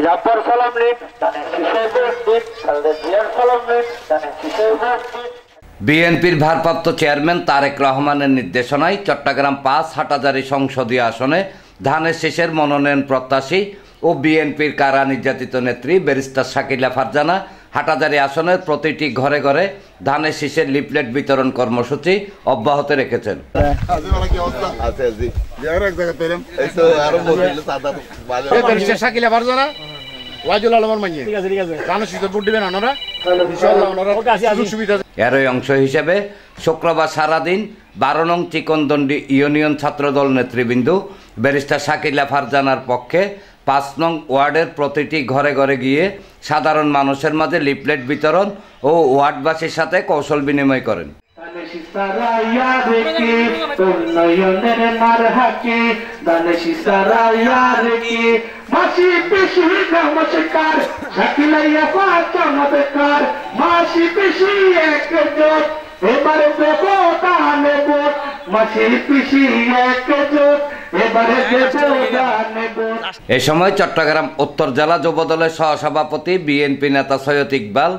জাফর সালাম নিন, ধানের শীষে ভোট দিন। খালেদা জিয়ার সালাম নিন, ধানের শীষে ভোট দিন। বিএনপির ভারপ্রাপ্ত চেয়ারম্যান তারেক রহমানের নির্দেশনায় চট্টগ্রাম ৫ হাটহাজারী সংসদীয় আসনে ধানের শীষের মনোনয়ন প্রত্যাশী ও বিএনপির কারা নির্যাতিত নেত্রী ব্যারিস্টার শাকিলা ফারজানা হাটহাজারী আসনের প্রতিটি ঘরে ঘরে ধানের শীষের লিফলেট বিতরণ কর্মসূচি অব্যাহত রেখেছেন। এরই অংশ হিসেবে শুক্রবার সারাদিন ১২ নং চিকনদন্ডি ইউনিয়ন ছাত্রদল নেতৃবৃন্দ ব্যারিস্টার শাকিলা ফারজানার পক্ষে ৫ নং ওয়ার্ডের প্রতিটি ঘরে ঘরে গিয়ে সাধারণ মানুষের মাঝে লিফলেট বিতরণ ও ওয়ার্ডবাসীর সাথে কৌশল বিনিময় করেন। এ সময় চট্টগ্রাম উত্তর জেলা যুবদলের সহসভাপতি বিএনপি নেতা সৈয়দ ইকবাল,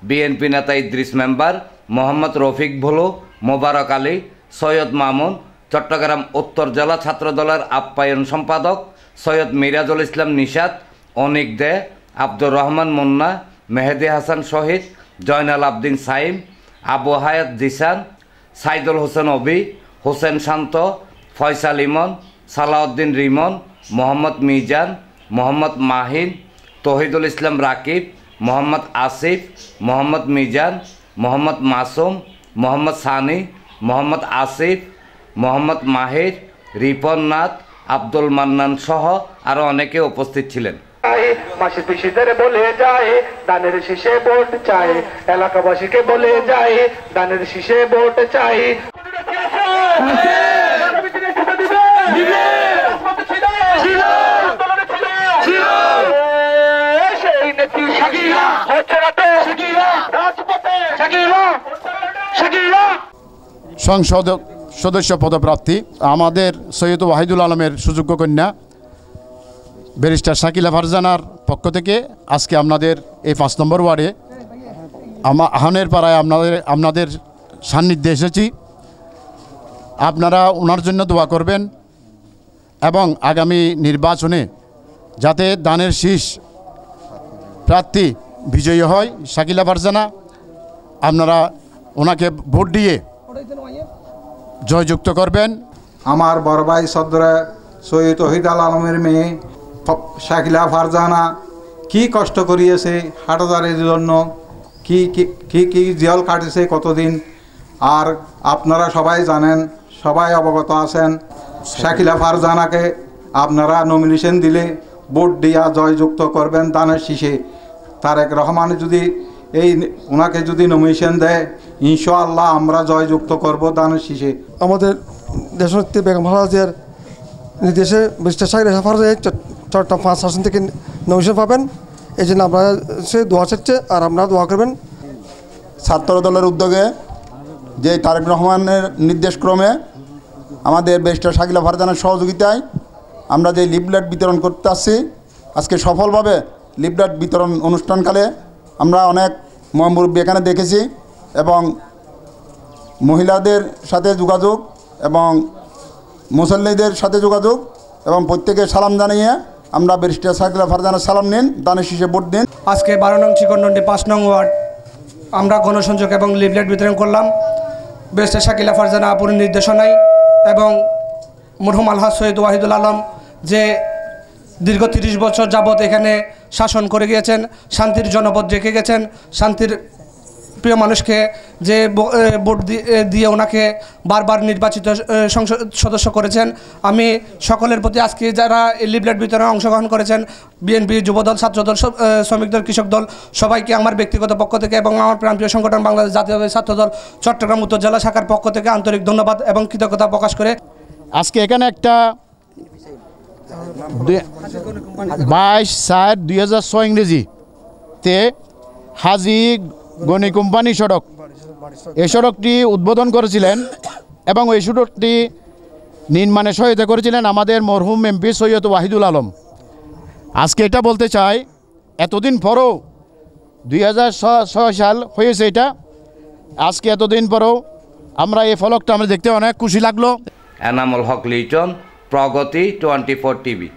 বিএনপি নেতা ইদ্রিস মেম্বার, মোহাম্মদ রফিক ভুলু, মোবারক আলী, সৈয়দ মামুন, চট্টগ্রাম উত্তর জেলা ছাত্রদলের আপ্যায়ন সম্পাদক সৈয়দ মিরাজুল ইসলাম নিশাত, অনিক দে, আব্দুর রহমান মুন্না, মেহেদি হাসান শহীদ, জয়নাল আবদিন সাইম, আবু হায়াত জিসান, সাইদুল হোসেন অবি, হোসেন শান্ত, ফয়সাল ইমন, সালাউদ্দিন রিমন, মোহাম্মদ মিজান, মোহাম্মদ মাহিন, তহিদুল ইসলাম রাকিব, মোহাম্মদ আসিফ, মোহাম্মদ মিজান, মোহাম্মদ মাসুম, মোহাম্মদ সানি, মোহাম্মদ আসিফ, মোহাম্মদ মাহির, রিপন নাথ, আব্দুল মান্নান সহ আরও অনেকে উপস্থিত ছিলেন। মাসি পিসিদের বলে যায় দানের শীষে ভোট চাই, এলাকাবাসীকে বলে যায় দানের শীষে ভোট চাই। সংসদ সদস্য পদপ্রার্থী আমাদের সৈয়দ ওয়াহিদুল আলমের সুযোগ্য কন্যা ব্যারিস্টার শাকিলা ফারজানার পক্ষ থেকে আজকে আপনাদের এই ৫ নম্বর ওয়ার্ডে আহানের পাড়ায় আপনাদের সান্নিধ্যে এসেছি। আপনারা ওনার জন্য দোয়া করবেন এবং আগামী নির্বাচনে যাতে দানের শীষ প্রার্থী বিজয়ী হয় শাকিলা ফারজানা, আপনারা ওনাকে ভোট দিয়ে জয়যুক্ত করবেন। আমার বড় ভাই সদরে সৈয়দ ওয়াহিদুল আলমের মেয়ে শাকিলা ফারজানা কি কষ্ট করিয়েছে হাটহাজারীর জন্য, কি কি কি জেল কাটিয়েছে কতদিন, আর আপনারা সবাই জানেন, সবাই অবগত আছেন। শাকিলা ফারজানাকে আপনারা নমিনেশন দিলে ভোট দিয়া জয়যুক্ত করবেন দানের শীষে। তারেক রহমান যদি ওনাকে যদি নমিনেশন দেয় ইনশাআল্লাহ আমরা জয়যুক্ত করব দানের শীষে। আমাদের দেশনেত্রী বেগম খালেদা জিয়ার নির্দেশে ব্যারিস্টার শাকিলা ফারজানা চট্টগ্রাম ৫ আসন থেকে নমিনেশন পাবেন, এই জন্য আমরা সে দোয়া চাচ্ছে আর আপনারা দোয়া করবেন। ছাত্র দলের উদ্যোগে যে তারেক রহমানের নির্দেশক্রমে আমাদের ব্যারিস্টার শাকিলা ফারজানার সহযোগিতায় আমরা যে লিফলেট বিতরণ করতে আসছি, আজকে সফলভাবে লিফলেট বিতরণ অনুষ্ঠানকালে আমরা অনেক মুরব্বী এখানে দেখেছি এবং মহিলাদের সাথে যোগাযোগ এবং মুসল্লিদের সাথে যোগাযোগ এবং প্রত্যেকে সালাম জানিয়ে আমরা ব্যারিস্টার শাকিলা ফারজানার সালাম নিন, দানের শীষে ভোট দিন। আজকে ১২ নং চিকনদন্ডি ৫ নং ওয়ার্ড আমরা গণসংযোগ এবং লিফলেট বিতরণ করলাম। ব্যারিস্টার শাকিলা ফারজানা আপুর নির্দেশনায় এবং মরহুম আলহাজ সৈয়দ ওয়াহিদুল আলম যে দীর্ঘ ৩০ বছর যাবৎ এখানে শাসন করে গিয়েছেন, শান্তির জনপদ রেখে গেছেন, শান্তির প্রিয় মানুষকে যে ভোট দিয়ে ওনাকে বারবার নির্বাচিত সংসদ সদস্য করেছেন। আমি সকলের প্রতি আজকে যারা এই লিফলেট বিতরণে অংশগ্রহণ করেছেন, বিএনপি, যুবদল, ছাত্রদল, শ্রমিক দল, কৃষক দল, সবাইকে আমার ব্যক্তিগত পক্ষ থেকে এবং আমার প্রাণপ্রিয় সংগঠন বাংলাদেশ জাতীয়তাবাদী ছাত্রদল চট্টগ্রাম উত্তর জেলা শাখার পক্ষ থেকে আন্তরিক ধন্যবাদ এবং কৃতজ্ঞতা প্রকাশ করে আজকে এখানে একটা 22/4/2006 ইংরেজিতে হাজি গনি কোম্পানি সড়ক, এই সড়কটি উদ্বোধন করেছিলেন এবং এই সড়কটি নির্মাণে সহায়তা করেছিলেন আমাদের মরহুম এমপি সৈয়দ ওয়াহিদুল আলম। আজকে এটা বলতে চাই এতদিন পরও 2006 সাল হয়েছে এটা, আজকে এতদিন পরও আমরা এই ফলকটা আমরা দেখতে অনেক খুশি লাগলো। এনামুল হক লিটন, প্রগতি 24 টিভি।